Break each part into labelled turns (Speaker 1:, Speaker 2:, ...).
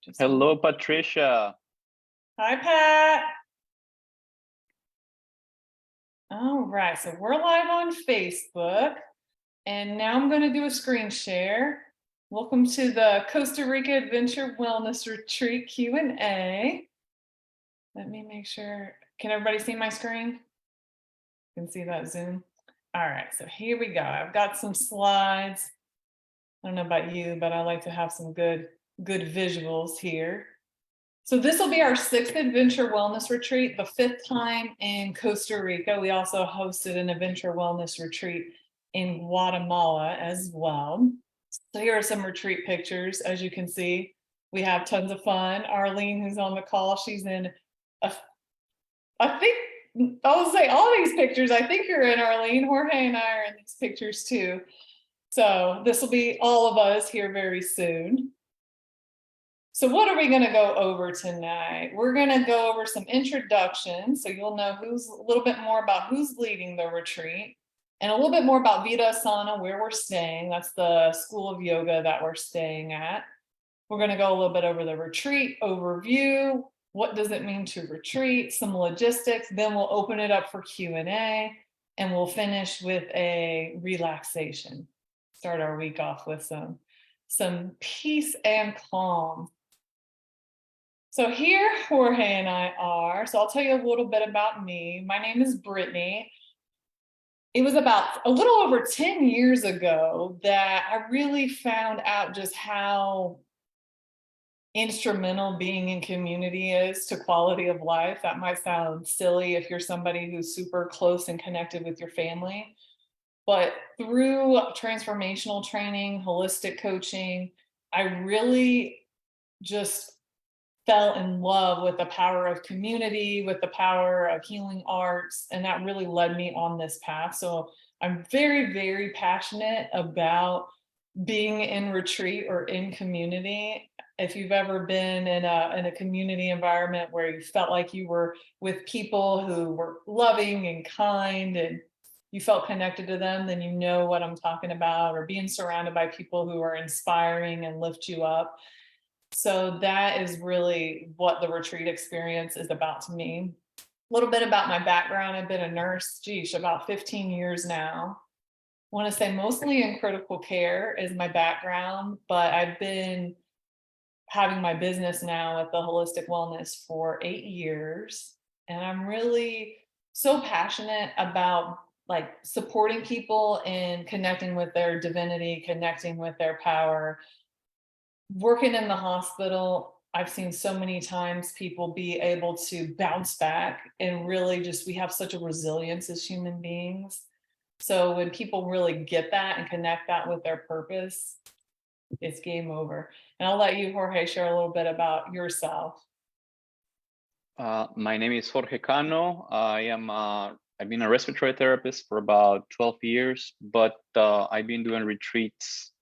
Speaker 1: just
Speaker 2: Hello, Patricia.
Speaker 1: Hi, Pat. All right, so we're live on Facebook, and now I'm going to do a screen share. Welcome to the Costa Rica Adventure Wellness Retreat Q&A. Let me make sure. Can everybody see my screen? You can see that Zoom. All right, so here we go. I've got some slides. I don't know about you, but I like to have some good visuals here. So this will be our 6th Adventure Wellness Retreat, the 5th time in Costa Rica. We also hosted an Adventure Wellness Retreat in Guatemala as well. So here are some retreat pictures. As you can see, we have tons of fun. Arlene, who's on the call, she's in, I think, I'll say all these pictures, I think you're in, Arlene. Jorge and I are in these pictures too. So this will be all of us here very soon. So what are we going to go over tonight? We're going to go over some introductions, so you'll know a little bit more about who's leading the retreat, and a little bit more about Vida, Asana, where we're staying. That's the school of yoga that we're staying at. We're going to go a little bit over the retreat overview. What does it mean to retreat? Some logistics. Then we'll open it up for Q&A, and we'll finish with a relaxation. Start our week off with some peace and calm. So here Jorge and I are. So I'll tell you a little bit about me. My name is Brittany. It was about a little over 10 years ago that I really found out just how instrumental being in community is to quality of life. That might sound silly if you're somebody who's super close and connected with your family. But through transformational training, holistic coaching, I really just fell in love with the power of community, with the power of healing arts, and that really led me on this path. So I'm very, very passionate about being in retreat or in community. If you've ever been in a community environment where you felt like you were with people who were loving and kind and you felt connected to them, then you know what I'm talking about, or being surrounded by people who are inspiring and lift you up. So that is really what the retreat experience is about to me. A little bit about my background. I've been a nurse, about 15 years now. I want to say mostly in critical care is my background, but I've been having my business now with the holistic wellness for 8 years. And I'm really so passionate about supporting people and connecting with their divinity, connecting with their power. Working in the hospital, I've seen so many times people be able to bounce back and really we have such a resilience as human beings. So when people really get that and connect that with their purpose, it's game over. And I'll let you, Jorge, share a little bit about yourself.
Speaker 2: My name is Jorge Cano. I've been a respiratory therapist for about 12 years, but I've been doing retreats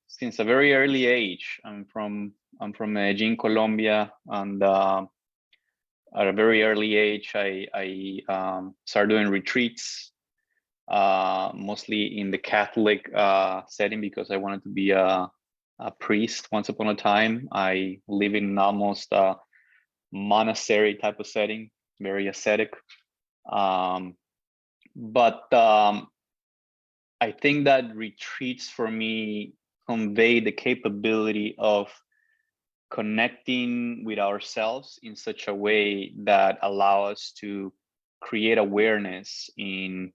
Speaker 2: since a very early age. I'm from Medellin, Colombia, and at a very early age, I started doing retreats, mostly in the Catholic setting, because I wanted to be a priest. Once upon a time, I live in almost a monastery type of setting, very ascetic. But I think that retreats for me convey the capability of connecting with ourselves in such a way that allow us to create awareness in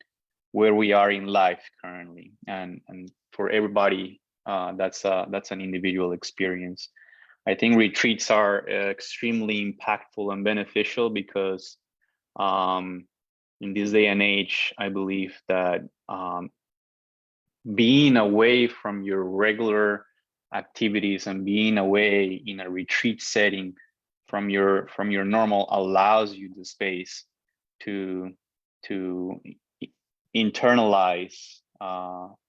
Speaker 2: where we are in life currently. And for everybody, that's an individual experience. I think retreats are extremely impactful and beneficial because in this day and age, I believe that being away from your regular activities and being away in a retreat setting from your normal allows you the space to internalize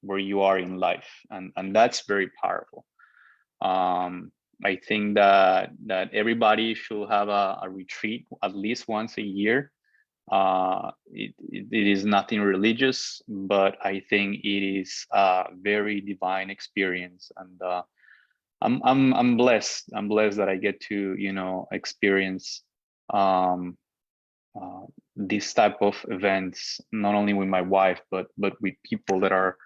Speaker 2: where you are in life, and that's very powerful. I think that everybody should have a retreat at least once a year. It is nothing religious, but I think it is a very divine experience, and I'm blessed. I'm blessed that I get to, you know, experience um, this type of events, not only with my wife, but with people that are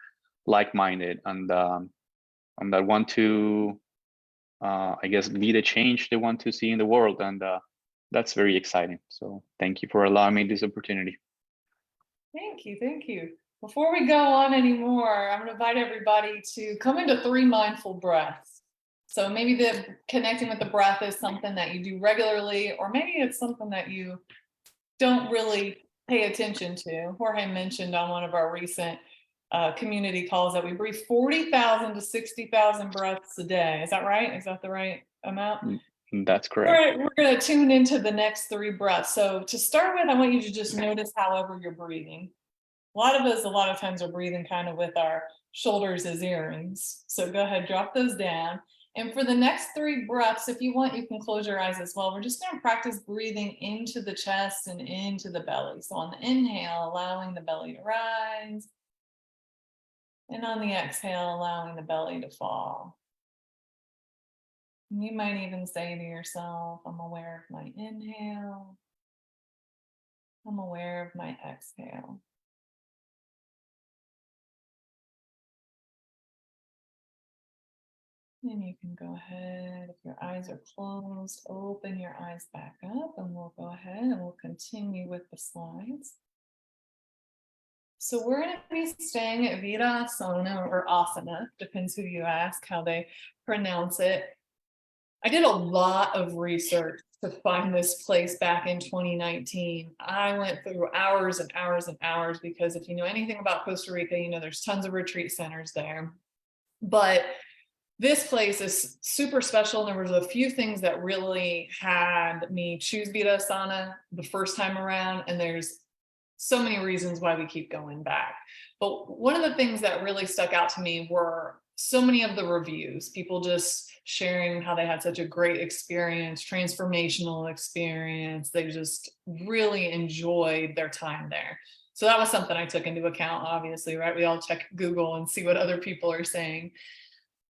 Speaker 2: like-minded and that want to, I guess, be the change they want to see in the world, and that's very exciting. So thank you for allowing me this opportunity.
Speaker 1: Thank you. Thank you. Before we go on anymore, I'm going to invite everybody to come into 3 mindful breaths. So maybe the connecting with the breath is something that you do regularly, or maybe it's something that you don't really pay attention to. Jorge mentioned on one of our recent community calls that we breathe 40,000 to 60,000 breaths a day. Is that right? Is that the right amount?
Speaker 2: That's
Speaker 1: All
Speaker 2: correct.
Speaker 1: right, we're going to tune into the next 3 breaths. So to start with, I want you to just notice however you're breathing. A lot of us, a lot of times, are breathing kind of with our shoulders as earrings. So go ahead, drop those down. And for the next 3 breaths, if you want, you can close your eyes as well. We're just going to practice breathing into the chest and into the belly. So on the inhale, allowing the belly to rise. And on the exhale, allowing the belly to fall. And you might even say to yourself, I'm aware of my inhale. I'm aware of my exhale. And you can go ahead, if your eyes are closed, open your eyes back up, and we'll go ahead and we'll continue with the slides. So we're going to be staying at Vida, Asana, or Asana, depends who you ask, how they pronounce it. I did a lot of research to find this place back in 2019. I went through hours and hours and hours because if you know anything about Costa Rica, you know there's tons of retreat centers there. But this place is super special. And there was a few things that really had me choose Vida Asana the first time around. And there's so many reasons why we keep going back. But one of the things that really stuck out to me were so many of the reviews, people just sharing how they had such a great experience, transformational experience. They just really enjoyed their time there. So that was something I took into account, obviously, right? We all check Google and see what other people are saying.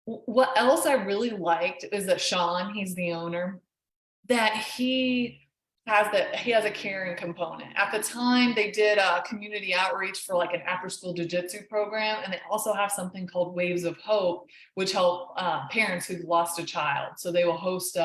Speaker 1: What else I really liked is that Sean, he's the owner, that he has a caring component. At the time, they did a community outreach for like an after-school jiu-jitsu program, and they also have something called Waves of Hope, which help parents who've lost a child. So they will host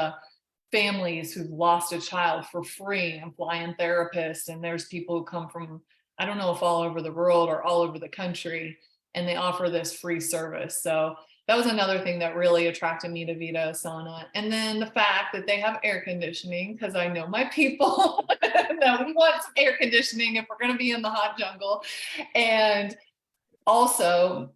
Speaker 1: families who've lost a child for free and fly in therapists. And there's people who come from, I don't know if all over the world or all over the country, and they offer this free service. So that was another thing that really attracted me to Vida Asana. And then the fact that they have air conditioning, because I know my people that we want some air conditioning if we're going to be in the hot jungle. And also,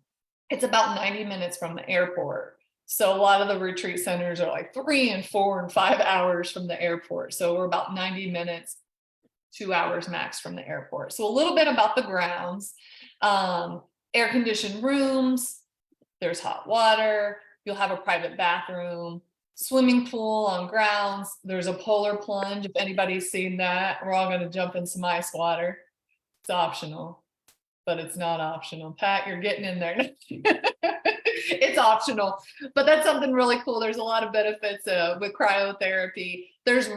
Speaker 1: it's about 90 minutes from the airport. So a lot of the retreat centers are like 3 and 4 and 5 hours from the airport. So we're about 90 minutes, 2 hours max from the airport. So a little bit about the grounds, air conditioned rooms. There's hot water, you'll have a private bathroom, swimming pool on grounds. There's a polar plunge. If anybody's seen that, we're all going to jump in some ice water. It's optional, but it's not optional. Pat, you're getting in there. It's optional, but that's something really cool. There's a lot of benefits with cryotherapy. There's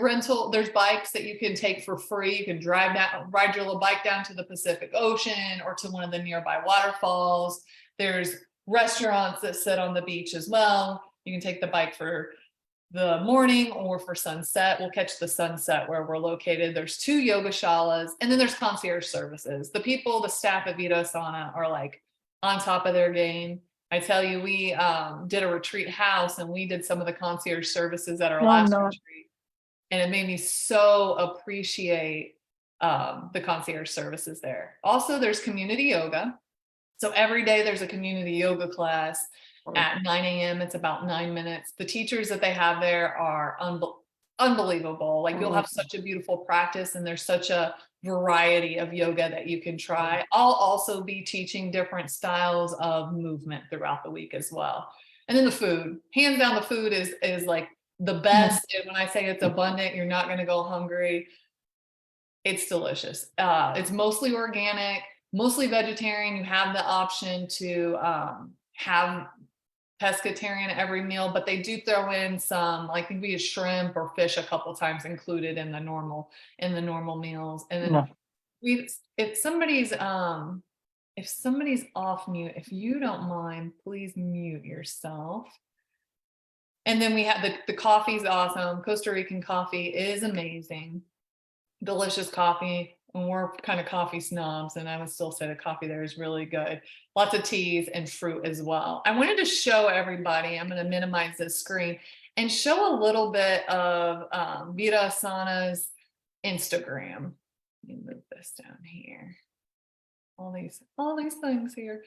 Speaker 1: bikes that you can take for free. You can ride your little bike down to the Pacific Ocean or to one of the nearby waterfalls. There's restaurants that sit on the beach as well. You can take the bike for the morning or for sunset. We'll catch the sunset where we're located. There's 2 yoga shalas, and then there's concierge services. The staff at Vida Asana are like on top of their game. I tell you, we did a retreat house and we did some of the concierge services at our last retreat. And it made me so appreciate the concierge services there. Also, there's community yoga. So every day there's a community yoga class at 9 a.m. It's about 9 minutes. The teachers that they have there are unbelievable. Like you'll have such a beautiful practice, and there's such a variety of yoga that you can try. I'll also be teaching different styles of movement throughout the week as well. And then the food, hands down, the food is like the best. And when I say it's abundant, you're not going to go hungry. It's delicious. It's mostly organic, mostly vegetarian. You have the option to have pescatarian every meal, but they do throw in some, like maybe a shrimp or fish a couple times included in the normal meals. And then
Speaker 3: No.
Speaker 1: we if somebody's off mute, if you don't mind, please mute yourself. And then we have the coffee's awesome. Costa Rican coffee is amazing. Delicious coffee. And we're kind of coffee snobs, and I would still say the coffee there is really good. Lots of teas and fruit as well. I wanted to show everybody, I'm going to minimize this screen and show a little bit of Vida Asana's Instagram. Let me move this down here. All these things here,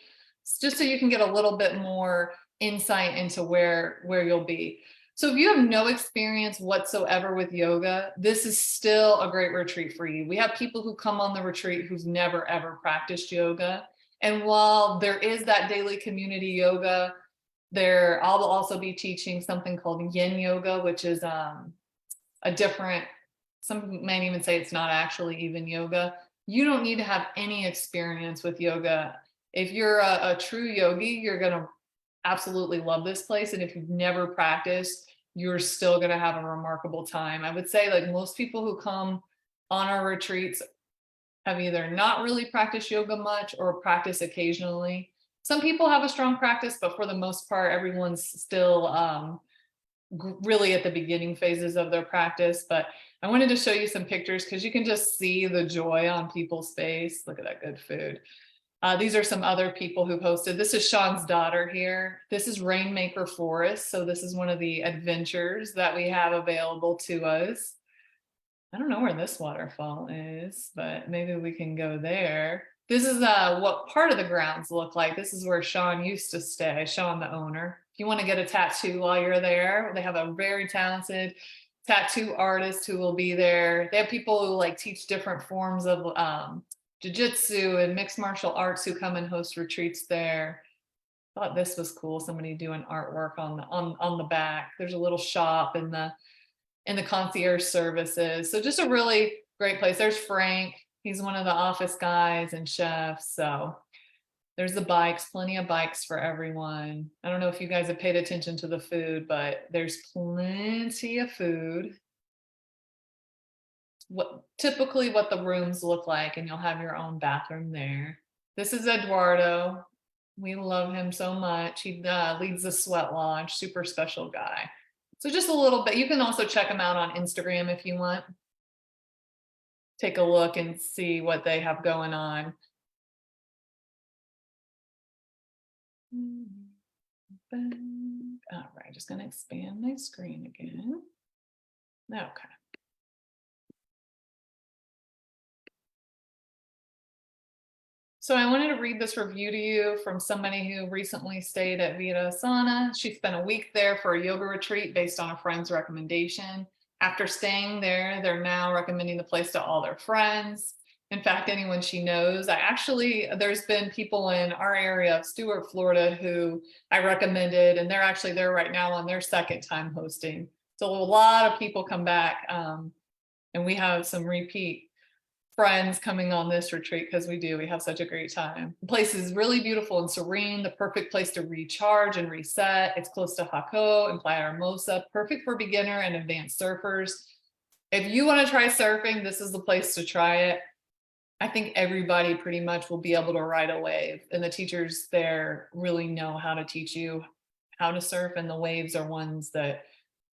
Speaker 1: just so you can get a little bit more insight into where you'll be. So if you have no experience whatsoever with yoga, this is still a great retreat for you. We have people who come on the retreat who's never ever practiced yoga. And while there is that daily community yoga, I'll also be teaching something called yin yoga, which is a different, some may even say it's not actually even yoga. You don't need to have any experience with yoga. If you're a true yogi, you're going to absolutely love this place. And if you've never practiced, you're still going to have a remarkable time. I would say like most people who come on our retreats have either not really practiced yoga much or practice occasionally. Some people have a strong practice, but for the most part, everyone's still really at the beginning phases of their practice. But I wanted to show you some pictures because you can just see the joy on people's face. Look at that good food. These are some other people who posted. This is Sean's daughter here. This is Rainmaker Forest. So this is one of the adventures that we have available to us. I don't know where this waterfall is, but maybe we can go there. This is what part of the grounds look like. This is where Sean used to stay, Sean the owner. If you want to get a tattoo while you're there, they have a very talented tattoo artist who will be there. They have people who like teach different forms of jiu-jitsu and mixed martial arts who come and host retreats there. I thought this was cool. Somebody doing artwork on the back. There's a little shop in the concierge services. So just a really great place. There's Frank. He's one of the office guys and chefs. So there's the bikes, plenty of bikes for everyone. I don't know if you guys have paid attention to the food, but there's plenty of food. Typically what the rooms look like, and you'll have your own bathroom there. This is Eduardo. We love him so much. He leads the Sweat Lodge, super special guy. So just a little bit. You can also check him out on Instagram if you want. Take a look and see what they have going on. All right, just going to expand my screen again. Okay. So I wanted to read this review to you from somebody who recently stayed at Vida Asana. She spent a week there for a yoga retreat based on a friend's recommendation. After staying there, they're now recommending the place to all their friends. In fact, anyone she knows. There's been people in our area of Stuart, Florida, who I recommended, and they're actually there right now on their second time hosting. So a lot of people come back, and we have some repeat friends coming on this retreat because we have such a great time. The place is really beautiful and serene, the perfect place to recharge and reset. It's close to Jaco and Playa Hermosa, perfect for beginner and advanced surfers. If you want to try surfing, this is the place to try it. I think everybody pretty much will be able to ride a wave, and the teachers there really know how to teach you how to surf, and the waves are ones that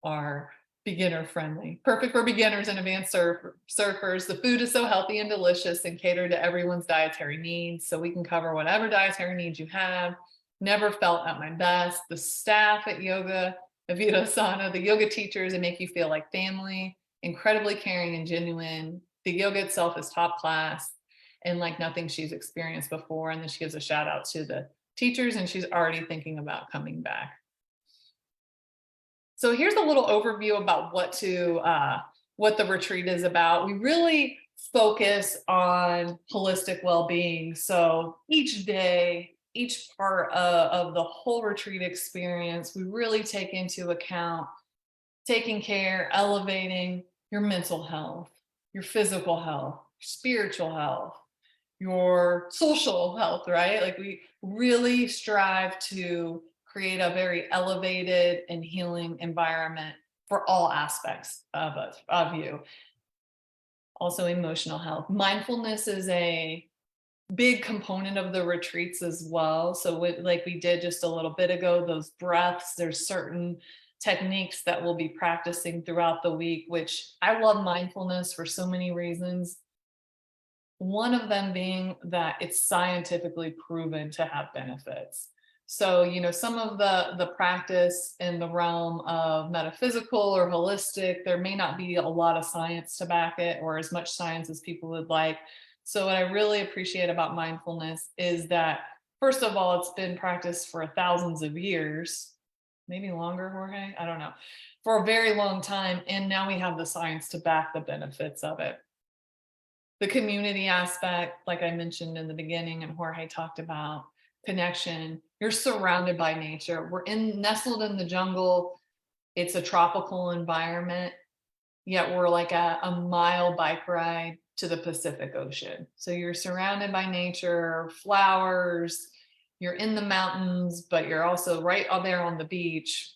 Speaker 1: are beginner friendly, perfect for beginners and advanced surfers. The food is so healthy and delicious and catered to everyone's dietary needs, so we can cover whatever dietary needs you have. Never felt at my best. The staff at Vida Asana, the yoga teachers, they make you feel like family, incredibly caring and genuine. The yoga itself is top class and like nothing she's experienced before. And then she gives a shout out to the teachers, and she's already thinking about coming back. So here's a little overview about what the retreat is about. We really focus on holistic well-being. So each day, each part of the whole retreat experience, we really take into account taking care, elevating your mental health, your physical health, spiritual health, your social health, right? Like we really strive to create a very elevated and healing environment for all aspects of you. Also emotional health. Mindfulness is a big component of the retreats as well. So like we did just a little bit ago, those breaths, there's certain techniques that we'll be practicing throughout the week, which I love mindfulness for so many reasons. One of them being that it's scientifically proven to have benefits. So, some of the practice in the realm of metaphysical or holistic, there may not be a lot of science to back it, or as much science as people would like. So what I really appreciate about mindfulness is that, first of all, it's been practiced for thousands of years, maybe longer, Jorge, I don't know, for a very long time. And now we have the science to back the benefits of it. The community aspect, like I mentioned in the beginning and Jorge talked about, connection. You're surrounded by nature. We're nestled in the jungle. It's a tropical environment, yet we're like a mile bike ride to the Pacific Ocean. So you're surrounded by nature, flowers, you're in the mountains, but you're also right out there on the beach.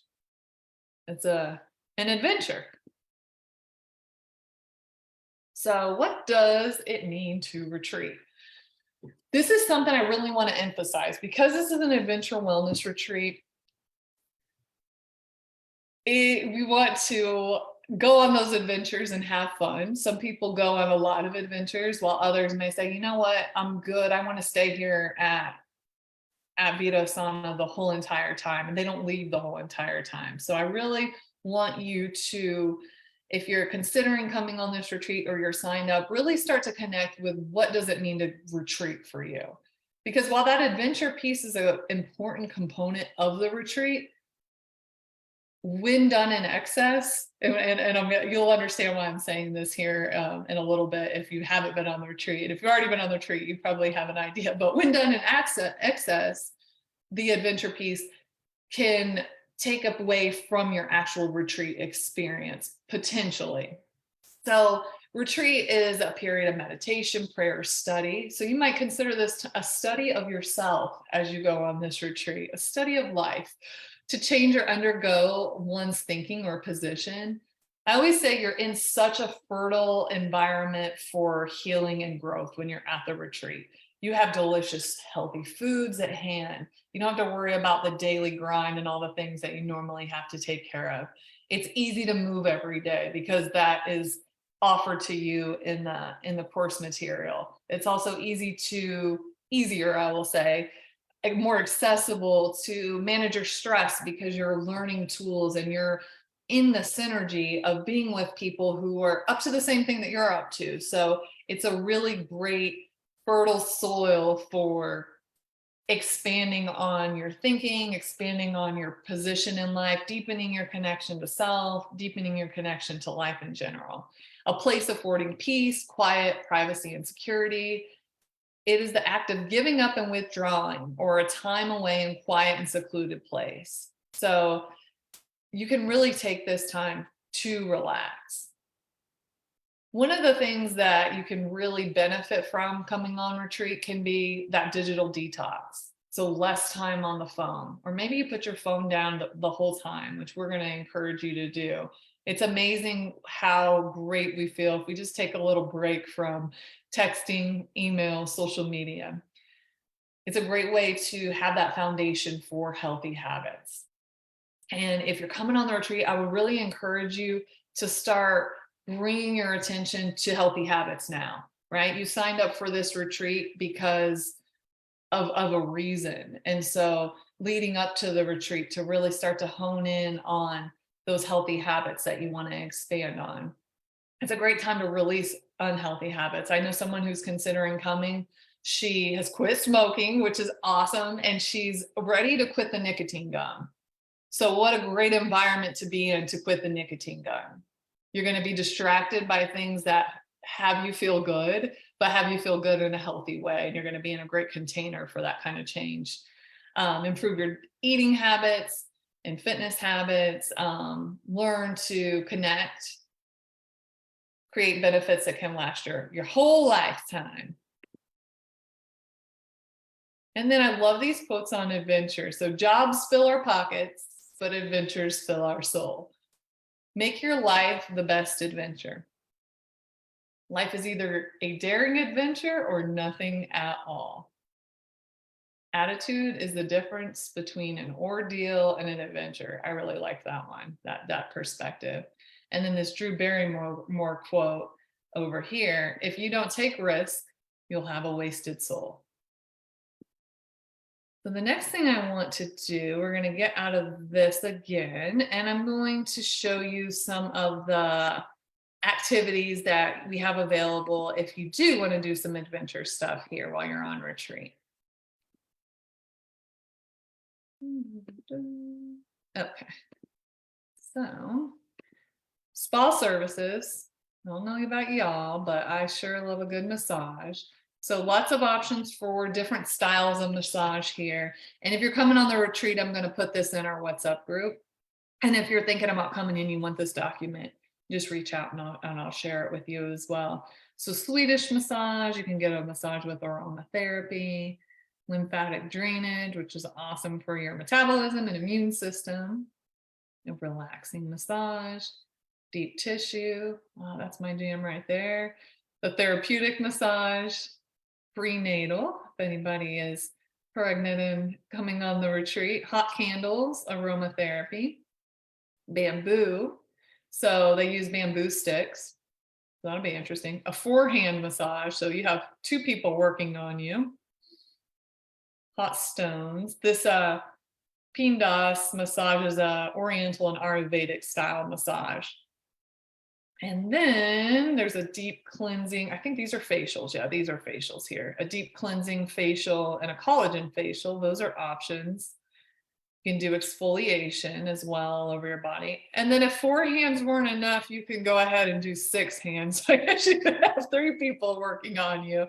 Speaker 1: It's an adventure. So what does it mean to retreat? This is something I really want to emphasize because this is an adventure wellness retreat. We want to go on those adventures and have fun. Some people go on a lot of adventures, while others may say, you know what, I'm good. I want to stay here at Vida Asana the whole entire time, and they don't leave the whole entire time. So I really want you to, if you're considering coming on this retreat or you're signed up, really start to connect with what does it mean to retreat for you? Because while that adventure piece is an important component of the retreat, when done in excess, you'll understand why I'm saying this here in a little bit if you haven't been on the retreat. If you've already been on the retreat, you probably have an idea. But when done in excess, the adventure piece can take away from your actual retreat experience, potentially. So retreat is a period of meditation, prayer, study. So you might consider this a study of yourself as you go on this retreat, a study of life, to change or undergo one's thinking or position. I always say you're in such a fertile environment for healing and growth when you're at the retreat. You have delicious, healthy foods at hand. You don't have to worry about the daily grind and all the things that you normally have to take care of. It's easy to move every day because that is offered to you in the course material. It's also easier, I will say, more accessible to manage your stress because you're learning tools and you're in the synergy of being with people who are up to the same thing that you're up to. So it's a really great fertile soil for expanding on your thinking, expanding on your position in life, deepening your connection to self, deepening your connection to life in general. A place affording peace, quiet, privacy, and security. It is the act of giving up and withdrawing, or a time away in quiet and secluded place. So you can really take this time to relax. One of the things that you can really benefit from coming on retreat can be that digital detox. So less time on the phone, or maybe you put your phone down the whole time, which we're going to encourage you to do. It's amazing how great we feel if we just take a little break from texting, email, social media. It's a great way to have that foundation for healthy habits. And if you're coming on the retreat, I would really encourage you to start bringing your attention to healthy habits now, right? You signed up for this retreat because of a reason. And so leading up to the retreat, to really start to hone in on those healthy habits that you want to expand on. It's a great time to release unhealthy habits. I know someone who's considering coming. She has quit smoking, which is awesome, and she's ready to quit the nicotine gum. So what a great environment to be in to quit the nicotine gum. You're going to be distracted by things that have you feel good, but have you feel good in a healthy way. And you're going to be in a great container for that kind of change. Improve your eating habits and fitness habits. Learn to connect. Create benefits that can last your whole lifetime. And then I love these quotes on adventure. So jobs fill our pockets, but adventures fill our soul. Make your life the best adventure. Life is either a daring adventure or nothing at all. Attitude is the difference between an ordeal and an adventure. I really like that one, that perspective. And then this Drew Barrymore quote over here: if you don't take risk, you'll have a wasted soul. So the next thing I want to do, we're going to get out of this again, and I'm going to show you some of the activities that we have available if you do want to do some adventure stuff here while you're on retreat. Okay, so spa services. I don't know about y'all, but I sure love a good massage. So lots of options for different styles of massage here. And if you're coming on the retreat, I'm going to put this in our WhatsApp group. And if you're thinking about coming in, you want this document, just reach out and I'll share it with you as well. So Swedish massage, you can get a massage with aromatherapy, lymphatic drainage, which is awesome for your metabolism and immune system, a relaxing massage, deep tissue. Wow, that's my jam right there. The therapeutic massage, prenatal, if anybody is pregnant and coming on the retreat, hot candles, aromatherapy, bamboo. So they use bamboo sticks. That'll be interesting. A forehand massage. So you have two people working on you. Hot stones. This Pindas massage is a Oriental and Ayurvedic style massage. And then there's a deep cleansing. I think these are facials. Yeah, these are facials here. A deep cleansing facial and a collagen facial. Those are options. You can do exfoliation as well over your body. And then if 4 hands weren't enough, you can go ahead and do 6 hands. So I guess you could have 3 people working on you.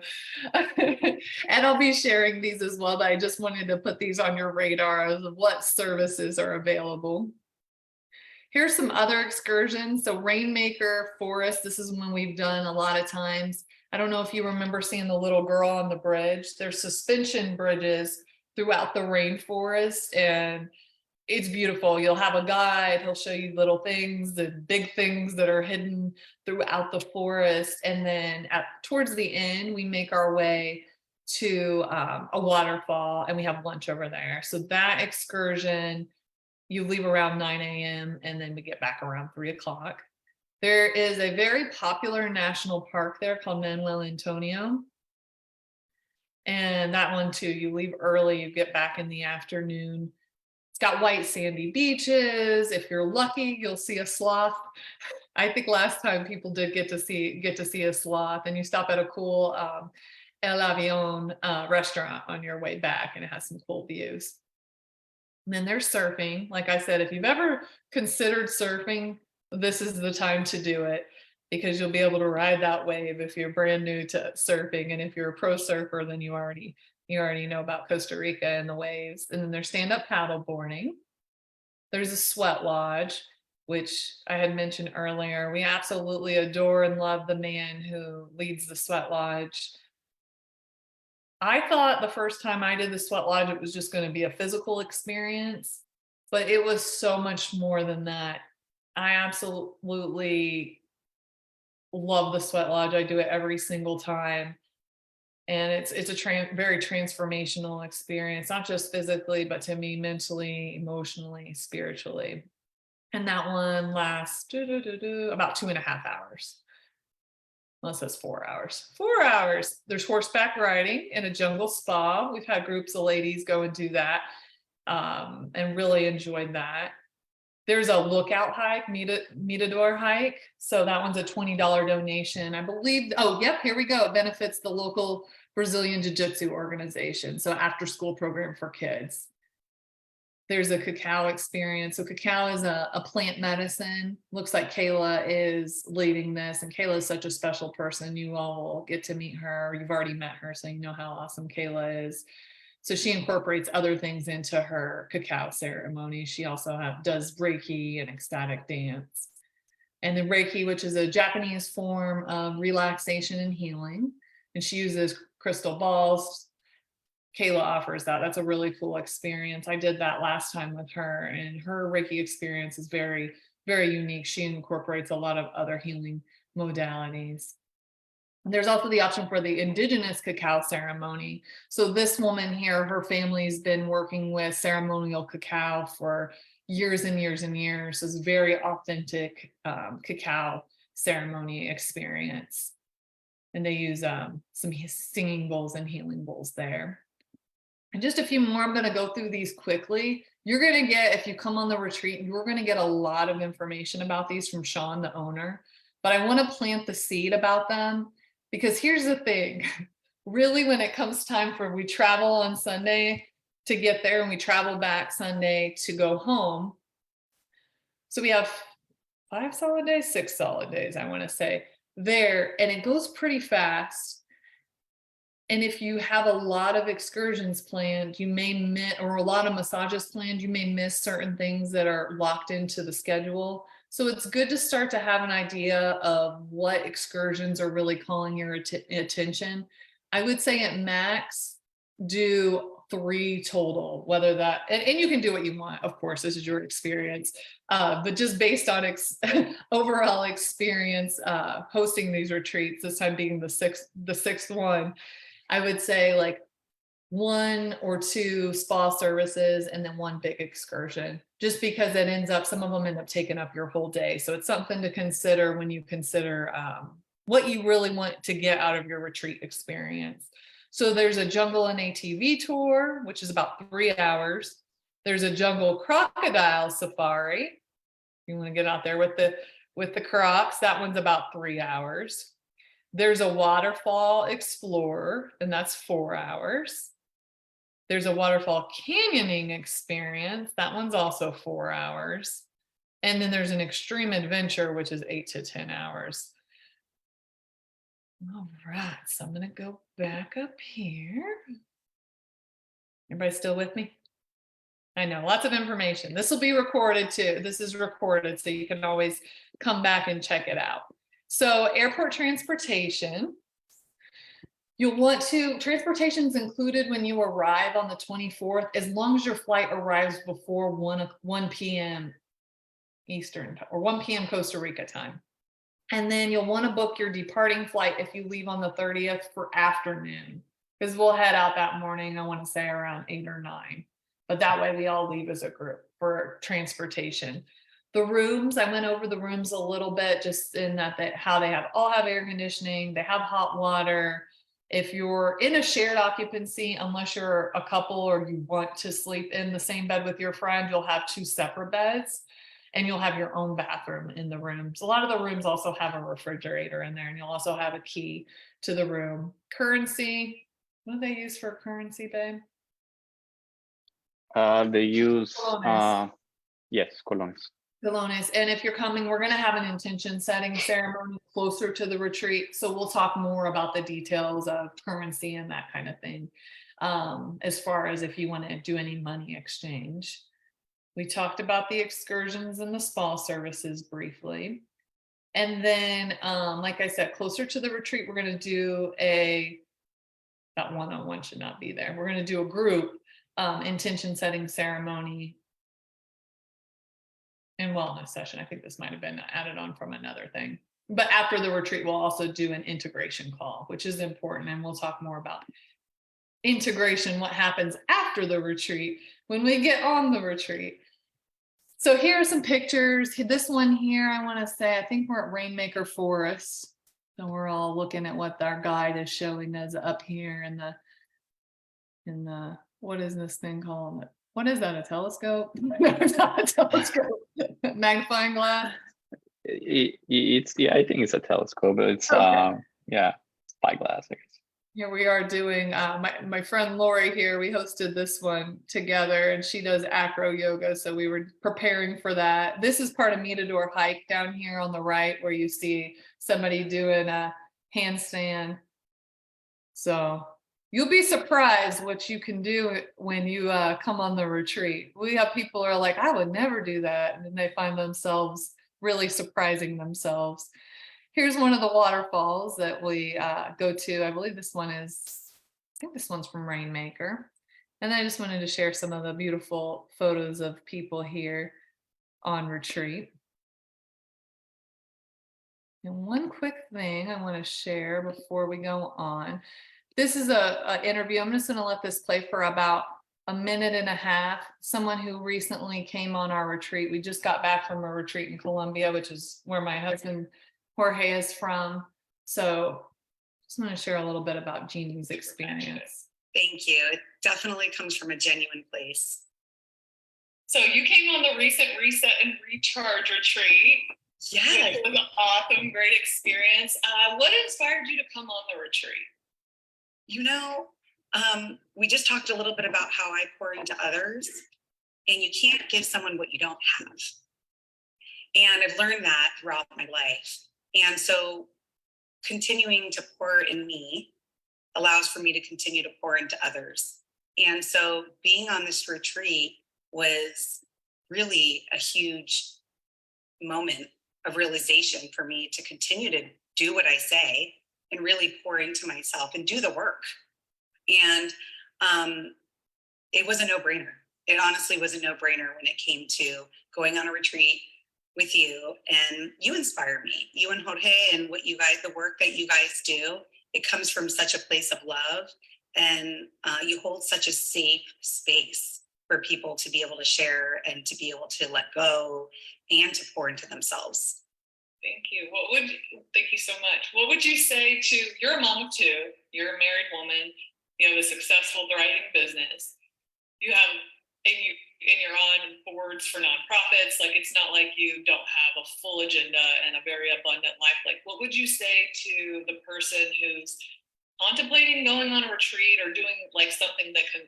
Speaker 1: And I'll be sharing these as well, but I just wanted to put these on your radar of what services are available. Here's some other excursions. So Rainmaker Forest, this is one we've done a lot of times. I don't know if you remember seeing the little girl on the bridge. There's suspension bridges throughout the rainforest, and it's beautiful. You'll have a guide, he'll show you little things, the big things that are hidden throughout the forest. And then towards the end, we make our way to a waterfall and we have lunch over there. So that excursion, you leave around 9 a.m. and then we get back around 3 o'clock. There is a very popular national park there called Manuel Antonio. And that one too, you leave early, you get back in the afternoon. It's got white sandy beaches. If you're lucky, you'll see a sloth. I think last time people did get to see a sloth, and you stop at a cool El Avion restaurant on your way back, and it has some cool views. And then there's surfing. Like I said, if you've ever considered surfing, this is the time to do it, because you'll be able to ride that wave if you're brand new to surfing. And if you're a pro surfer, then you already know about Costa Rica and the waves. And then there's stand-up paddle boarding. There's a sweat lodge, which I had mentioned earlier. We absolutely adore and love the man who leads the sweat lodge. I thought the first time I did the sweat lodge, it was just going to be a physical experience, but it was so much more than that. I absolutely love the sweat lodge. I do it every single time. And it's a very transformational experience, not just physically, but to me, mentally, emotionally, spiritually. And that one lasts about 2.5 hours. Unless it's 4 hours. 4 hours. There's horseback riding in a jungle spa. We've had groups of ladies go and do that and really enjoyed that. There's a lookout hike, Mirador hike. So that one's a $20 donation. I believe, oh, yep, here we go. It benefits the local Brazilian Jiu-Jitsu organization. So after school program for kids. There's a cacao experience. So cacao is a plant medicine. Looks like Kayla is leading this, and Kayla is such a special person. You all will get to meet her. You've already met her, so you know how awesome Kayla is. So she incorporates other things into her cacao ceremony. She also does Reiki and ecstatic dance. And then Reiki, which is a Japanese form of relaxation and healing. And she uses crystal balls Kayla offers that. That's a really cool experience. I did that last time with her, and her Reiki experience is very, very unique. She incorporates a lot of other healing modalities. There's also the option for the indigenous cacao ceremony. So this woman here, her family's been working with ceremonial cacao for years and years and years. So it's a very authentic cacao ceremony experience. And they use some singing bowls and healing bowls there. And just a few more, I'm going to go through these quickly. You're going to get, if you come on the retreat, you're going to get a lot of information about these from Sean, the owner. But I want to plant the seed about them, because here's the thing. Really, when it comes time for, we travel on Sunday to get there, and we travel back Sunday to go home. So we have 5 solid days, 6 solid days, I want to say, there, and it goes pretty fast. And if you have a lot of excursions planned, you may miss, or a lot of massages planned, you may miss certain things that are locked into the schedule. So it's good to start to have an idea of what excursions are really calling your attention. I would say at max, do 3 total, whether that, and you can do what you want, of course, this is your experience. But just based on overall experience hosting these retreats, this time being the sixth one, I would say like 1 or 2 spa services and then 1 big excursion, just because it ends up, some of them end up taking up your whole day. So it's something to consider when you consider what you really want to get out of your retreat experience. So there's a jungle and ATV tour, which is about 3 hours. There's a jungle crocodile safari. You want to get out there with the crocs. That one's about 3 hours. There's a waterfall explorer, and that's 4 hours. There's a waterfall canyoning experience. That one's also 4 hours. And then there's an extreme adventure, which is 8 to 10 hours. All right, so I'm going to go back up here. Everybody still with me? I know, lots of information. This will be recorded too. This is recorded, so you can always come back and check it out. So airport transportation, you'll want to, transportation's included when you arrive on the 24th, as long as your flight arrives before 1 p.m. Eastern, or 1 p.m. Costa Rica time. And then you'll want to book your departing flight if you leave on the 30th for afternoon, because we'll head out that morning, I want to say around 8 or 9. But that way we all leave as a group for transportation. The rooms, I went over the rooms a little bit, just in that how they all have air conditioning, they have hot water. If you're in a shared occupancy, unless you're a couple or you want to sleep in the same bed with your friend, you'll have 2 separate beds, and you'll have your own bathroom in the rooms. A lot of the rooms also have a refrigerator in there, and you'll also have a key to the room. Currency, what do they use for currency, babe?
Speaker 2: They use,
Speaker 1: Colones.
Speaker 2: yes, colones.
Speaker 1: Colones. And if you're coming, we're going to have an intention setting ceremony closer to the retreat. So we'll talk more about the details of currency and that kind of thing. As far as if you want to do any money exchange. We talked about the excursions and the spa services briefly. And then, like I said, closer to the retreat, we're going to do that one-on-one should not be there. We're going to do a group intention setting ceremony and wellness session. I think this might have been added on from another thing. But after the retreat, we'll also do an integration call, which is important. And we'll talk more about integration, what happens after the retreat when we get on the retreat. So here are some pictures. This one here, I want to say, I think we're at Rainmaker Forest. So we're all looking at what our guide is showing us up here in the what is this thing called? What is that, a telescope? It's not a telescope. Magnifying glass?
Speaker 2: It's yeah, I think it's a telescope, but it's
Speaker 1: okay.
Speaker 2: Yeah, spyglass, I guess.
Speaker 1: Here we are doing, my friend Lori here, we hosted this one together, and she does acro yoga, so we were preparing for that. This is part of Mirador hike down here on the right, where you see somebody doing a handstand. So you'll be surprised what you can do when you come on the retreat. We have people who are like, I would never do that, and then they find themselves really surprising themselves. Here's one of the waterfalls that we go to. I believe this one is think this one's from Rainmaker. And then I just wanted to share some of the beautiful photos of people here on retreat. And one quick thing I want to share before we go on. This is a interview. I'm just going to let this play for about a minute and a half. Someone who recently came on our retreat. We just got back from a retreat in Colombia, which is where my husband Jorge is from. So just want to share a little bit about Jeannie's experience.
Speaker 3: Thank you. It definitely comes from a genuine place.
Speaker 1: So you came on the recent Reset and Recharge retreat.
Speaker 3: Yes.
Speaker 1: It was an awesome, great experience. What inspired you to come on the retreat?
Speaker 3: You know, we just talked a little bit about how I pour into others, and you can't give someone what you don't have. And I've learned that throughout my life. And so continuing to pour in me allows for me to continue to pour into others. And so being on this retreat was really a huge moment of realization for me to continue to do what I say and really pour into myself and do the work. And it was a no-brainer. It honestly was a no-brainer when it came to going on a retreat with you. And you inspire me, you and Jorge, and what you guys, the work that you guys do. It comes from such a place of love, and you hold such a safe space for people to be able to share and to be able to let go and to pour into themselves.
Speaker 1: Thank you. Thank you so much. What would you say to, you're a mom of two, you're a married woman, you have a successful, thriving business, you have, and you're on boards for nonprofits, like it's not like you don't have a full agenda and a very abundant life. Like, what would you say to the person who's contemplating going on a retreat or doing like something that can,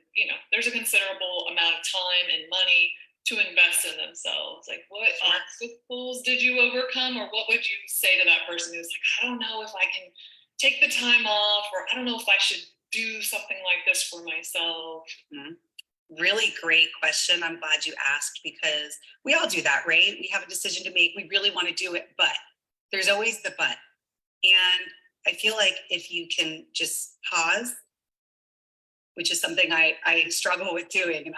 Speaker 1: there's a considerable amount of time and money to invest in themselves? Like, what obstacles did you overcome, or what would you say to that person who's like, I don't know if I can take the time off, or I don't know if I should do something like this for myself?
Speaker 3: Mm-hmm. Really great question. I'm glad you asked, because we all do that, right? We have a decision to make. We really want to do it, but there's always the but. And I feel like if you can just pause, which is something I struggle with doing, and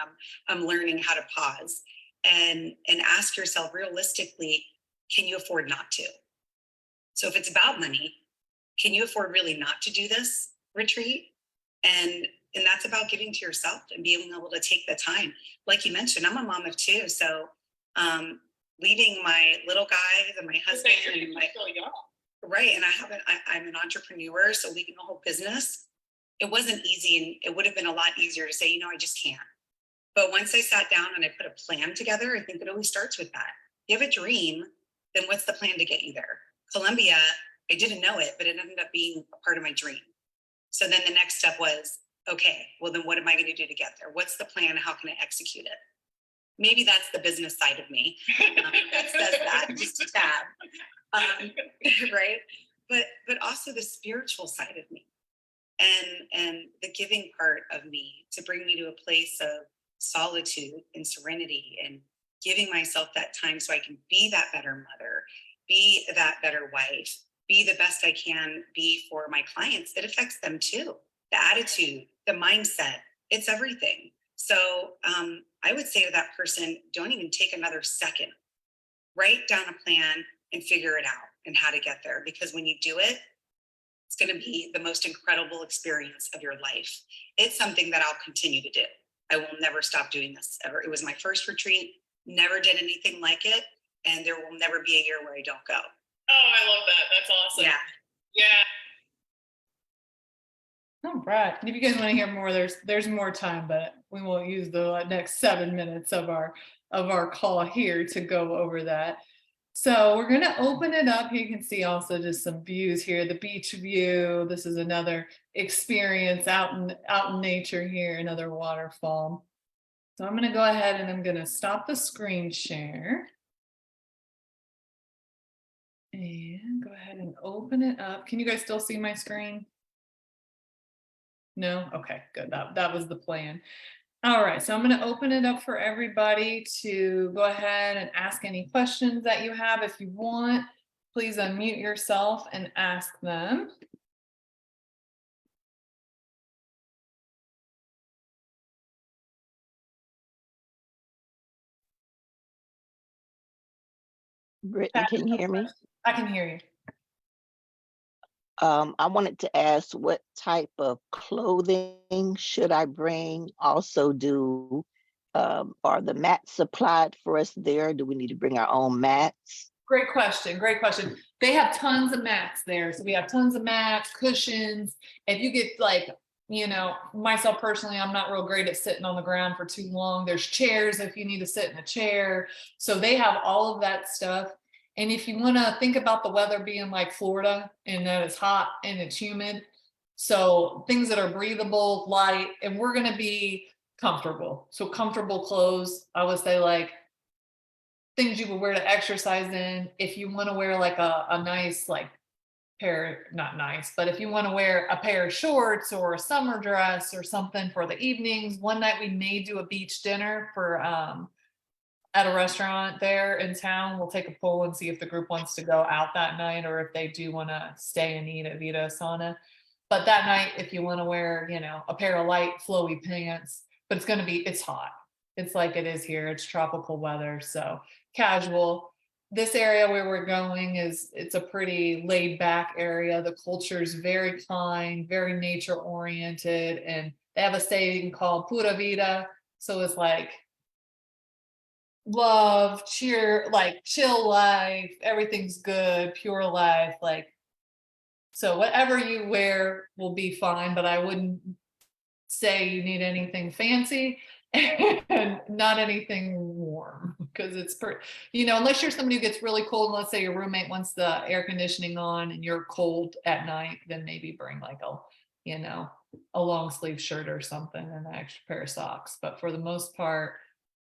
Speaker 3: I'm learning how to pause and ask yourself realistically, can you afford not to? So if it's about money, can you afford really not to do this retreat? And that's about giving to yourself and being able to take the time. Like you mentioned, I'm a mom of two, so leaving my little guys and my husband and my right, and I'm an entrepreneur, so leading a whole business, it wasn't easy, and it would have been a lot easier to say, I just can't. But once I sat down and I put a plan together, I think it always starts with that. You have a dream, then what's the plan to get you there? Colombia, I didn't know it, but it ended up being a part of my dream. So then the next step was, okay, well then what am I going to do to get there? What's the plan? How can I execute it? Maybe that's the business side of me that says that, just a tab, right? But also the spiritual side of me, and the giving part of me, to bring me to a place of solitude and serenity, and giving myself that time so I can be that better mother, be that better wife, be the best I can be for my clients. It affects them too. The attitude, the mindset, it's everything. So I would say to that person, don't even take another second. Write down a plan and figure it out and how to get there. Because when you do it, it's going to be the most incredible experience of your life. It's something that I'll continue to do. I will never stop doing this ever. It was my first retreat, never did anything like it. And there will never be a year where I don't go.
Speaker 1: Oh, I love that. That's awesome. Yeah. All right. And if you guys want to hear more, there's more time, but we won't use the next 7 minutes of our call here to go over that. So we're going to open it up. You can see also just some views here, the beach view. This is another experience out in nature here, another waterfall. So I'm going to go ahead and I'm going to stop the screen share. And go ahead and open it up. Can you guys still see my screen? No? Okay, good. That was the plan. All right, so I'm going to open it up for everybody to go ahead and ask any questions that you have. If you want, please unmute yourself and ask them.
Speaker 4: Brittany, can you hear me?
Speaker 1: I can hear you.
Speaker 4: I wanted to ask what type of clothing should I bring? Also, are the mats supplied for us there? Do we need to bring our own mats?
Speaker 1: Great question. Great question. They have tons of mats there. So we have tons of mats, cushions. If you get like, myself personally, I'm not real great at sitting on the ground for too long. There's chairs if you need to sit in a chair. So they have all of that stuff. And if you want to think about the weather being like Florida and that it's hot and it's humid, so things that are breathable, light, and we're going to be comfortable. So comfortable clothes, I would say like things you would wear to exercise in. If you want to wear like a nice like not nice, but if you want to wear a pair of shorts or a summer dress or something for the evenings. One night we may do a beach dinner for at a restaurant there in town. We'll take a poll and see if the group wants to go out that night or if they do want to stay and eat at Vida Asana. But that night, if you want to wear, a pair of light flowy pants, but it's hot. It's like it is here. It's tropical weather. So casual. This area where we're going it's a pretty laid back area. The culture is very kind, very nature oriented. And they have a saying called Pura Vida. So it's like love, cheer, like chill life, everything's good, pure life. Like, so whatever you wear will be fine, but I wouldn't say you need anything fancy and not anything warm because unless you're somebody who gets really cold, let's say your roommate wants the air conditioning on and you're cold at night, then maybe bring like a long sleeve shirt or something and an extra pair of socks. But for the most part,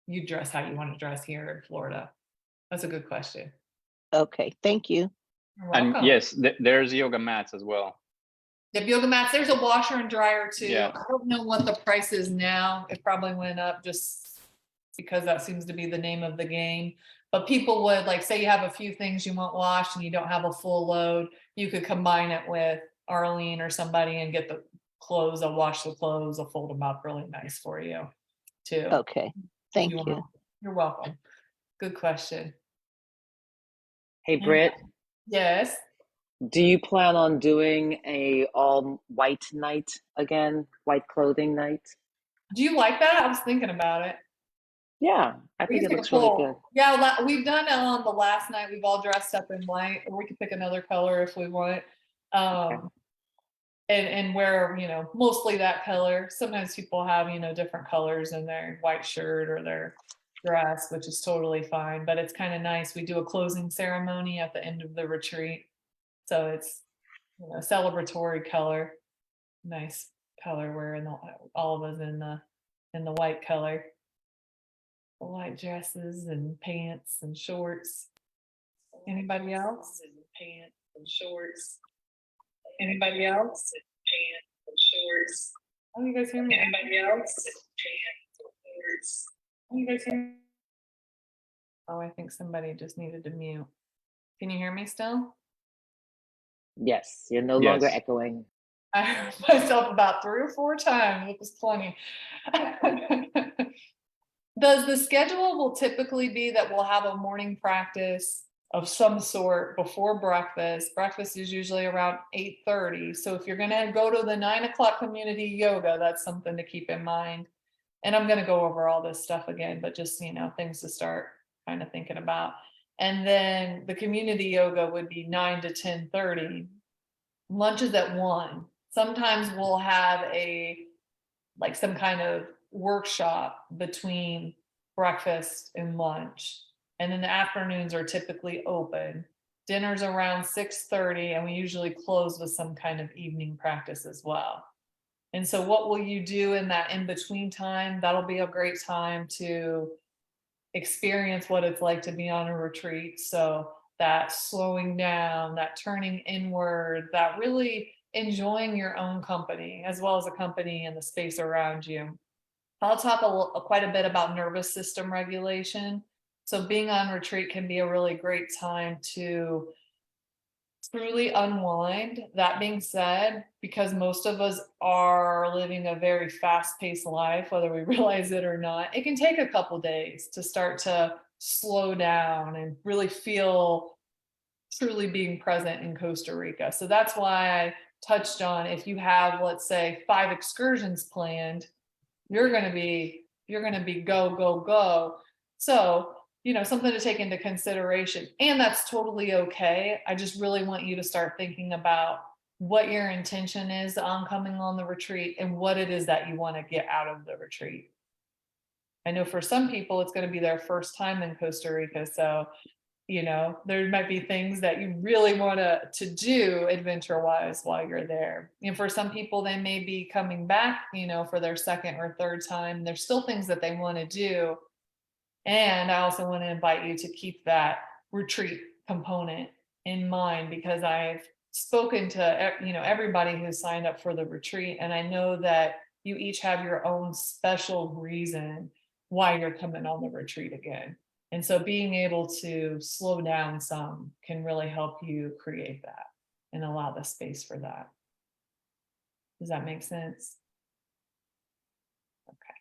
Speaker 1: you dress how you want to dress here in Florida. That's a good question.
Speaker 4: Okay, thank you.
Speaker 1: You're welcome.
Speaker 2: And yes, there's yoga mats as well.
Speaker 1: The yoga mats, there's a washer and dryer too.
Speaker 2: Yeah.
Speaker 1: I don't know what the price is now. It probably went up just because that seems to be the name of the game. But people would like say you have a few things you want washed and you don't have a full load. You could combine it with Arlene or somebody and get the clothes. I'll wash the clothes. I'll fold them up really nice for you too.
Speaker 4: Okay, thank you.
Speaker 1: You're welcome. Good question.
Speaker 5: Hey, Britt,
Speaker 1: Yes.
Speaker 5: do you plan on doing a all white night again? White clothing night?
Speaker 1: Do you like that? I was thinking about it.
Speaker 5: Yeah, I
Speaker 1: We
Speaker 5: think
Speaker 1: can
Speaker 5: it
Speaker 1: take a
Speaker 5: looks really
Speaker 1: poll.
Speaker 5: good.
Speaker 1: Yeah, we've done it on the last night. We've all dressed up in white, or we could pick another color if we want. And wear, mostly that color. Sometimes people have, different colors in their white shirt or their dress, which is totally fine. But it's kind of nice. We do a closing ceremony at the end of the retreat. So it's, celebratory color. Nice color wearing all of us in the white color. The white dresses and pants and shorts. Anybody else? Pants and shorts. Anybody else? Pants and shorts. Oh, you guys hear me? Anybody else? Pants and shorts. Oh, you guys hear me? Oh, I think somebody just needed to mute. Can you hear me still?
Speaker 5: Yes, you're no longer
Speaker 2: Yes.
Speaker 5: echoing.
Speaker 1: I heard myself about 3 or 4 times. It was plenty. The schedule will typically be that we'll have a morning practice of some sort before breakfast. Breakfast is usually around 8:30. So if you're going to go to the 9 o'clock community yoga, that's something to keep in mind. And I'm going to go over all this stuff again, but just, things to start kind of thinking about. And then the community yoga would be 9 to 10:30. Lunch is at 1. Sometimes we'll have some kind of workshop between breakfast and lunch. And then the afternoons are typically open. Dinner's around 6:30, and we usually close with some kind of evening practice as well. And so what will you do in that in-between time? That'll be a great time to experience what it's like to be on a retreat. So that slowing down, that turning inward, that really enjoying your own company as well as the company and the space around you. I'll talk quite a bit about nervous system regulation. So being on retreat can be a really great time to truly unwind. That being said, because most of us are living a very fast-paced life, whether we realize it or not, it can take a couple days to start to slow down and really feel truly being present in Costa Rica. So that's why I touched on, if you have, let's say, 5 excursions planned, you're going to be go, go, go. So, something to take into consideration, and that's totally okay. I just really want you to start thinking about what your intention is on coming on the retreat and what it is that you want to get out of the retreat. I know for some people, it's going to be their first time in Costa Rica. So, there might be things that you really want to do adventure wise while you're there. And for some people, they may be coming back, for their second or third time. There's still things that they want to do. And I also want to invite you to keep that retreat component in mind, because I've spoken to, everybody who signed up for the retreat. And I know that you each have your own special reason why you're coming on the retreat again. And so being able to slow down some can really help you create that and allow the space for that. Does that make sense? Okay.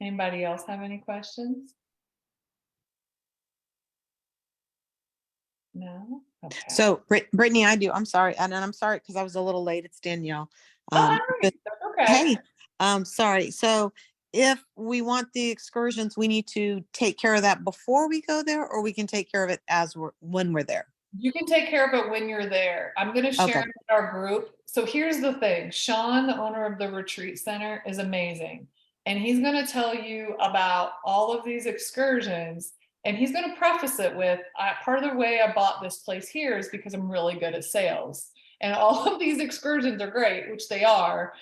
Speaker 1: Anybody else have any questions? No? Okay.
Speaker 6: So Brittany, I do. I'm sorry. And I'm sorry because I was a little late. It's Danielle.
Speaker 1: Oh, all
Speaker 6: But-
Speaker 1: right. Okay.
Speaker 6: hey, sorry. So if we want the excursions, we need to take care of that before we go there, or we can take care of it when we're there.
Speaker 1: You can take care of it when you're there. I'm going to share
Speaker 6: Okay.
Speaker 1: it with our group. So here's the thing. Sean, the owner of the retreat center, is amazing. And he's going to tell you about all of these excursions. And he's going to preface it with, part of the way I bought this place here is because I'm really good at sales. And all of these excursions are great, which they are.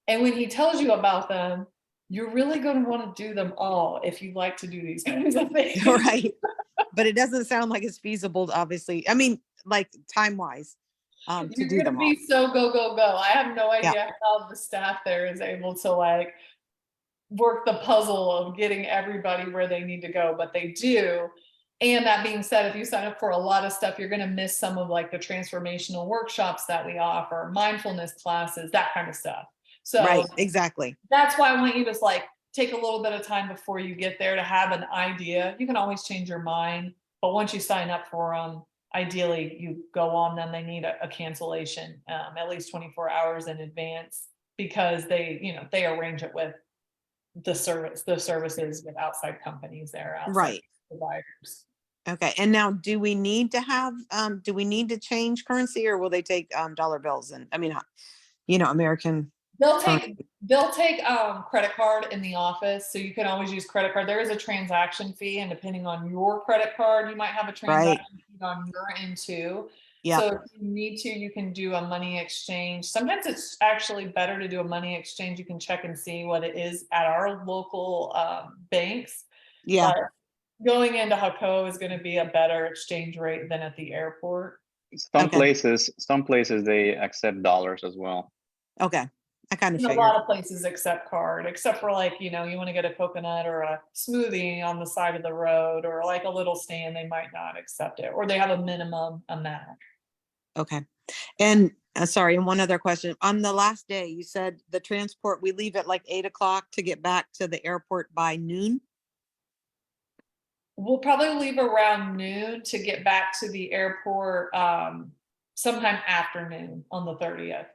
Speaker 1: And when he tells you about them, you're really going to want to do them all if you like to do these kinds of things.
Speaker 6: Right. But it doesn't sound like it's feasible, obviously. I mean, like time wise, to
Speaker 1: You're
Speaker 6: do
Speaker 1: gonna
Speaker 6: them all.
Speaker 1: be so go, go, go. I have no idea how the staff there is able to work the puzzle of getting everybody where they need to go, but they do. And that being said, if you sign up for a lot of stuff, you're going to miss some of the transformational workshops that we offer, mindfulness classes, that kind of stuff. So
Speaker 6: Right. Exactly.
Speaker 1: that's why I want you to take a little bit of time before you get there to have an idea. You can always change your mind, but once you sign up for them, ideally you go on them. They need a cancellation at least 24 hours in advance, because they arrange it with the services with outside companies there, outside
Speaker 6: Right.
Speaker 1: providers.
Speaker 6: Okay. And now, do we need to change currency, or will they take dollar bills? And I mean, American.
Speaker 1: They'll take credit card in the office, so you can always use credit card. There is a transaction fee, and depending on your credit card, you might have a transaction fee on your end too.
Speaker 6: Yeah.
Speaker 1: So if you need to, you can do a money exchange. Sometimes it's actually better to do a money exchange. You can check and see what it is at our local banks.
Speaker 6: Yeah.
Speaker 1: But going into Jaco is going to be a better exchange rate than at the airport.
Speaker 2: Some places they accept dollars as well.
Speaker 6: Okay. I kind of
Speaker 1: A
Speaker 6: figured.
Speaker 1: lot of places accept card, except for you want to get a coconut or a smoothie on the side of the road, or a little stand, they might not accept it, or they have a minimum amount.
Speaker 6: Okay. And sorry, and one other question. On the last day, you said the transport, we leave at 8:00 to get back to the airport by noon.
Speaker 1: We'll probably leave around noon to get back to the airport sometime afternoon on the 30th.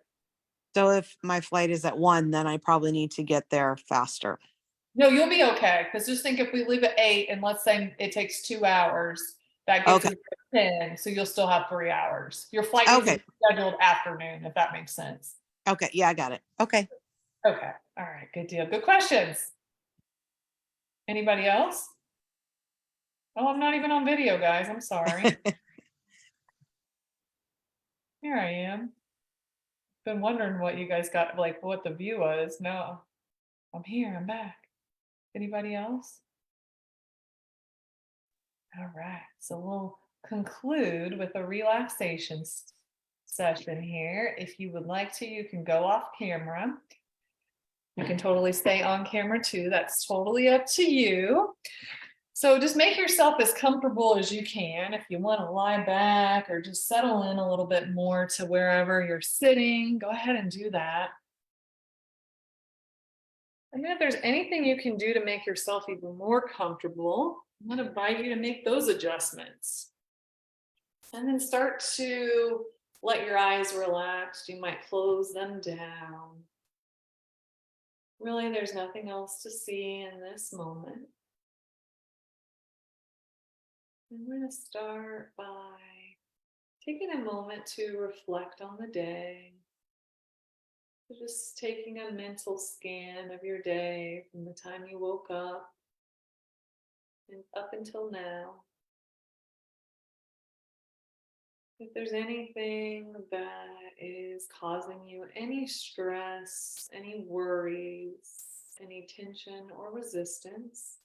Speaker 6: So if my flight is at 1, then I probably need to get there faster.
Speaker 1: No, you'll be okay. Because just think, if we leave at 8 and let's say it takes 2 hours, that gets you to 10. So you'll still have 3 hours. Your flight is scheduled afternoon, if that makes sense.
Speaker 6: Okay. Yeah, I got it. Okay.
Speaker 1: Okay. All right. Good deal. Good questions. Anybody else? Oh, I'm not even on video, guys. I'm sorry. Here I am. Been wondering what you guys got, what the view was. No, I'm here. I'm back. Anybody else? All right. So we'll conclude with a relaxation session here. If you would like to, you can go off camera. You can totally stay on camera too. That's totally up to you. So just make yourself as comfortable as you can. If you want to lie back or just settle in a little bit more to wherever you're sitting, go ahead and do that. And then if there's anything you can do to make yourself even more comfortable, I'm going to invite you to make those adjustments. And then start to let your eyes relax. You might close them down. Really, there's nothing else to see in this moment. And we're going to start by taking a moment to reflect on the day. So just taking a mental scan of your day from the time you woke up and up until now. If there's anything that is causing you any stress, any worries, any tension or resistance,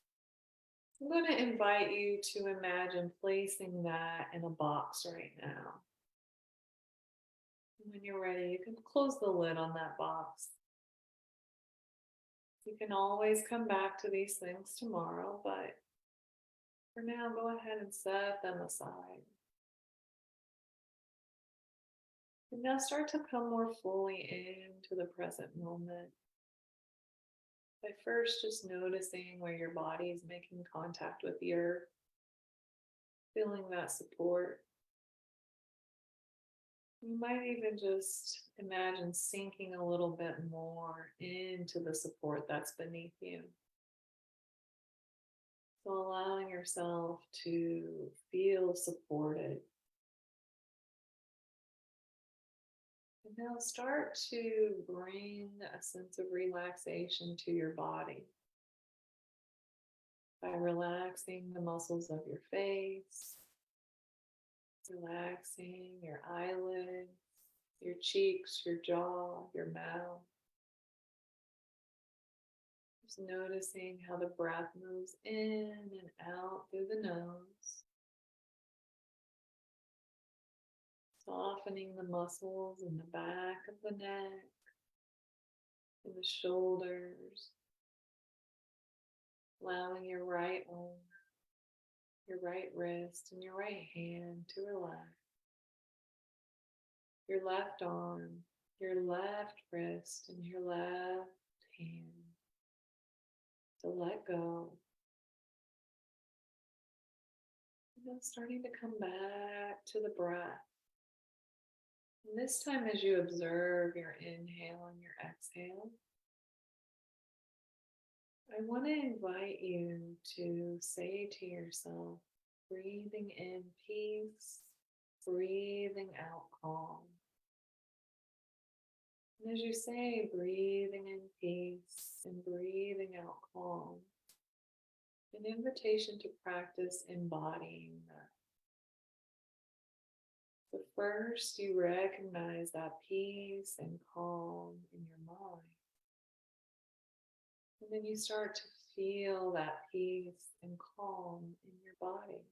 Speaker 1: I'm going to invite you to imagine placing that in a box right now. When you're ready, you can close the lid on that box. You can always come back to these things tomorrow, but for now, go ahead and set them aside. And now start to come more fully into the present moment. By first just noticing where your body is making contact with the earth, feeling that support. You might even just imagine sinking a little bit more into the support that's beneath you. So allowing yourself to feel supported. And now start to bring a sense of relaxation to your body by relaxing the muscles of your face, relaxing your eyelids, your cheeks, your jaw, your mouth. Just noticing how the breath moves in and out through the nose. Softening the muscles in the back of the neck, in the shoulders. Allowing your right arm, your right wrist, and your right hand to relax. Your left arm, your left wrist, and your left hand to let go. And then starting to come back to the breath. And this time, as you observe your inhale and your exhale, I want to invite you to say to yourself, breathing in peace, breathing out calm. And as you say, breathing in peace and breathing out calm, an invitation to practice embodying that. So first, you recognize that peace and calm in your mind. And then you start to feel that peace and calm in your body.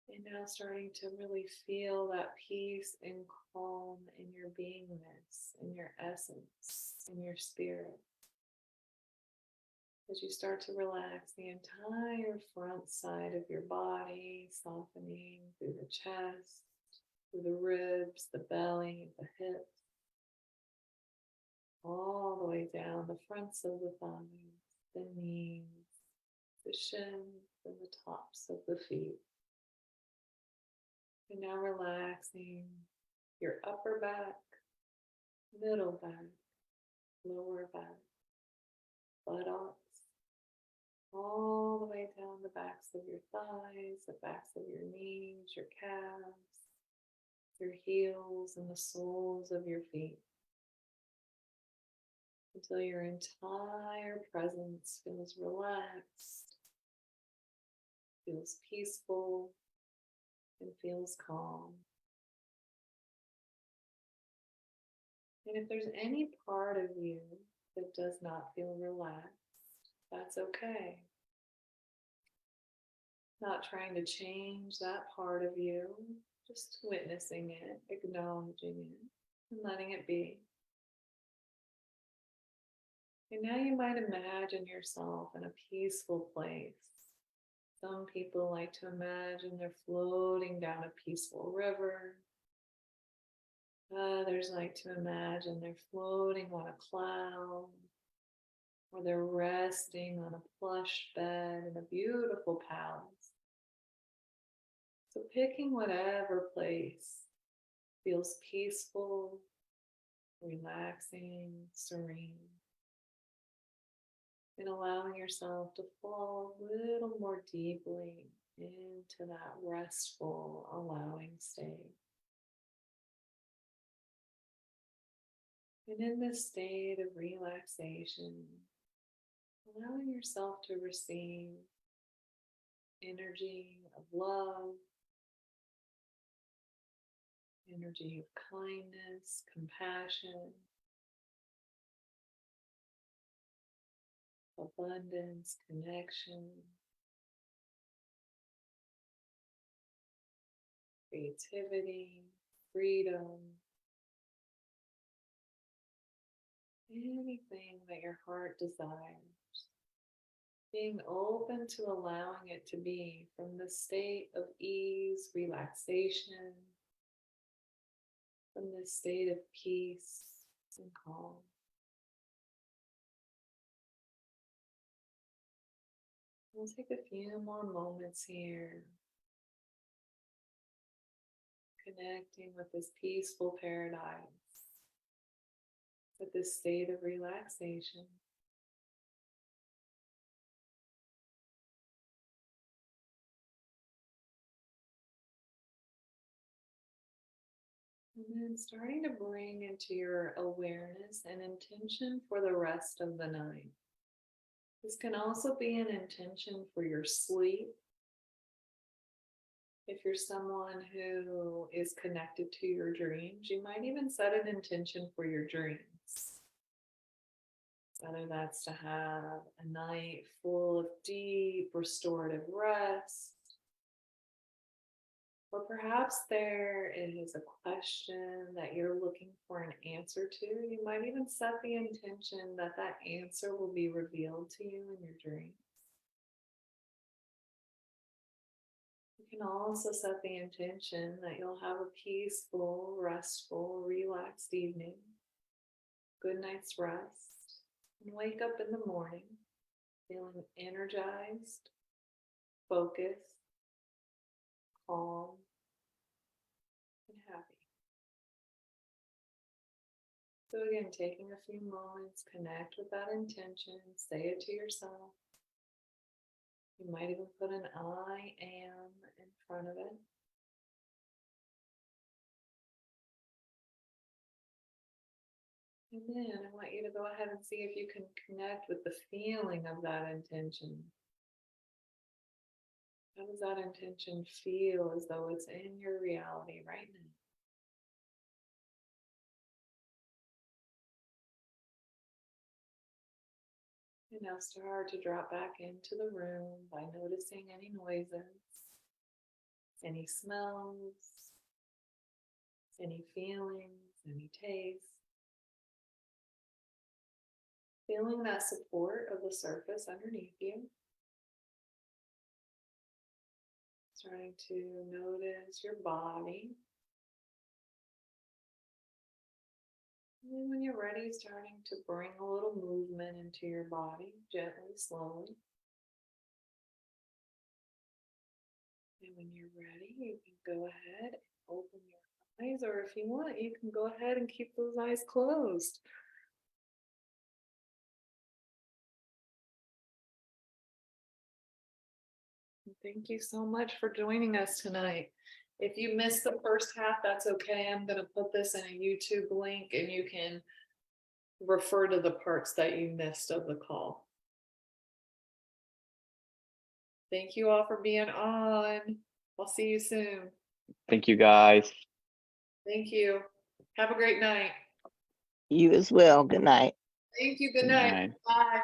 Speaker 1: And now starting to really feel that peace and calm in your beingness, in your essence, in your spirit. As you start to relax the entire front side of your body, softening through the chest, through the ribs, the belly, the hips, all the way down the fronts of the thighs, the knees, the shins, and the tops of the feet. And now relaxing your upper back, middle back, lower back, buttocks, all the way down the backs of your thighs, the backs of your knees, your calves, your heels, and the soles of your feet. Until your entire presence feels relaxed, feels peaceful, and feels calm. And if there's any part of you that does not feel relaxed, that's okay. Not trying to change that part of you, just witnessing it, acknowledging it, and letting it be. And now you might imagine yourself in a peaceful place. Some people like to imagine they're floating down a peaceful river. Others like to imagine they're floating on a cloud. or they're resting on a plush bed in a beautiful palace. So picking whatever place feels peaceful, relaxing, serene, and allowing yourself to fall a little more deeply into that restful, allowing state. And in this state of relaxation, allowing yourself to receive energy of love, energy of kindness, compassion, abundance, connection, creativity, freedom, anything that your heart desires. Being open to allowing it to be from the state of ease, relaxation, from this state of peace and calm. We'll take a few more moments here, connecting with this peaceful paradise, with this state of relaxation. And then starting to bring into your awareness an intention for the rest of the night. This can also be an intention for your sleep. If you're someone who is connected to your dreams, you might even set an intention for your dreams. Whether that's to have a night full of deep restorative rest, or perhaps there is a question that you're looking for an answer to. You might even set the intention that that answer will be revealed to you in your dreams. You can also set the intention that you'll have a peaceful, restful, relaxed evening, good night's rest, and wake up in the morning feeling energized, focused, calm, and happy. So again, taking a few moments, connect with that intention, say it to yourself. You might even put an I am in front of it. And then I want you to go ahead and see if you can connect with the feeling of that intention. How does that intention feel as though it's in your reality right now? And now start to drop back into the room by noticing any noises, any smells, any feelings, any tastes. Feeling that support of the surface underneath you. Starting to notice your body. And then when you're ready, starting to bring a little movement into your body, gently, slowly. And when you're ready, you can go ahead and open your eyes, or if you want, you can go ahead and keep those eyes closed. Thank you so much for joining us tonight. If you missed the first half, that's okay. I'm going to put this in a YouTube link and you can refer to the parts that you missed of the call. Thank you all for being on. I'll see you soon.
Speaker 2: Thank you, guys.
Speaker 1: Thank you. Have a great night.
Speaker 4: You as well. Good night.
Speaker 1: Thank you. Good
Speaker 2: Good
Speaker 1: night.
Speaker 2: night.
Speaker 1: Bye.